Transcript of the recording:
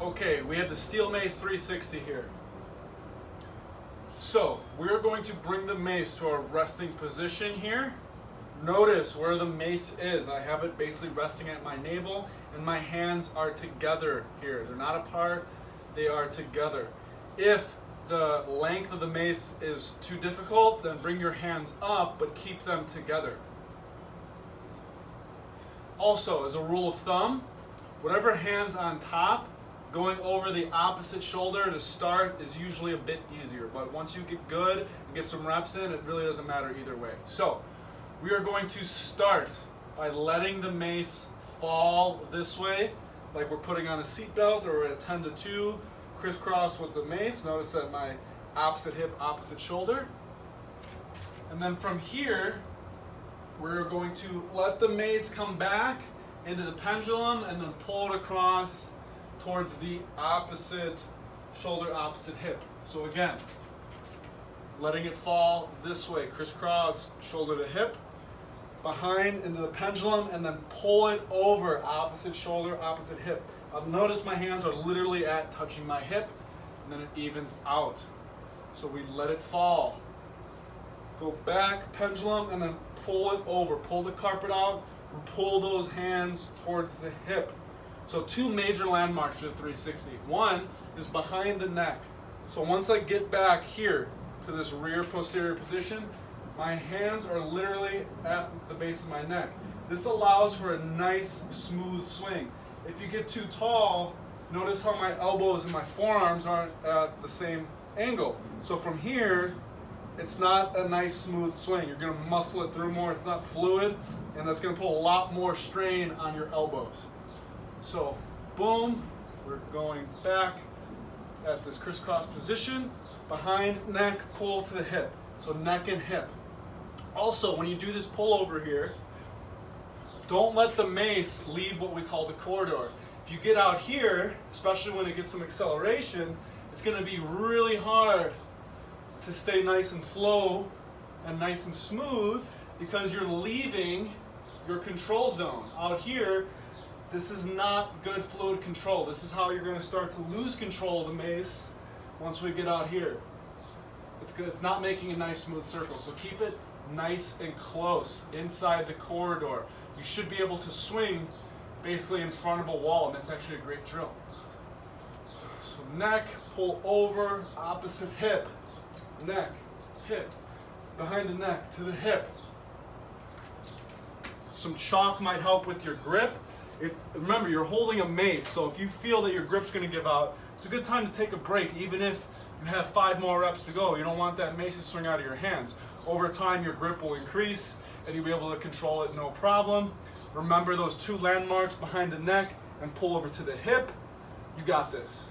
Okay, we have the steel mace 360 here. So we're going to bring the mace to our resting position here. Notice where the mace is. I have it basically resting at my navel and my hands are together here. They're not apart, they are together. If the length of the mace is too difficult, then bring your hands up but keep them together. Also, as a rule of thumb, whatever hand's on top, going over the opposite shoulder to start is usually a bit easier, but once you get good and get some reps in, it really doesn't matter either way. So, we are going to start by letting the mace fall this way, like we're putting on a seatbelt, or we're at 10 to 2, crisscross with the mace. Notice that my opposite hip, opposite shoulder. And then from here, we're going to let the mace come back into the pendulum and then pull it across towards the opposite shoulder, opposite hip. So again, letting it fall this way, crisscross, shoulder to hip, behind into the pendulum, and then pull it over, opposite shoulder, opposite hip. Notice my hands are literally at touching my hip, and then it evens out. So we let it fall. Go back, pendulum, and then pull it over. Pull the carpet out, pull those hands towards the hip. So two major landmarks for the 360. One is behind the neck. So once I get back here to this rear posterior position, my hands are literally at the base of my neck. This allows for a nice, smooth swing. If you get too tall, notice how my elbows and my forearms aren't at the same angle. So from here, it's not a nice, smooth swing. You're gonna muscle it through more, it's not fluid, and that's gonna put a lot more strain on your elbows. So, boom, we're going back at this crisscross position, behind neck, pull to the hip. So neck and hip. Also, when you do this pull over here, don't let the mace leave what we call the corridor. If you get out here, especially when it gets some acceleration, it's gonna be really hard to stay nice and flow and nice and smooth because you're leaving your control zone. Out here, this is not good fluid control. This is how you're going to start to lose control of the mace once we get out here. It's good. It's not making a nice smooth circle. So keep it nice and close inside the corridor. You should be able to swing basically in front of a wall, and that's actually a great drill. So neck, pull over, opposite hip, neck, hip, behind the neck to the hip. Some chalk might help with your grip. Remember, you're holding a mace, so if you feel that your grip's going to give out, it's a good time to take a break, even if you have 5 more reps to go. You don't want that mace to swing out of your hands. Over time, your grip will increase, and you'll be able to control it no problem. Remember those 2 landmarks behind the neck and pull over to the hip. You got this.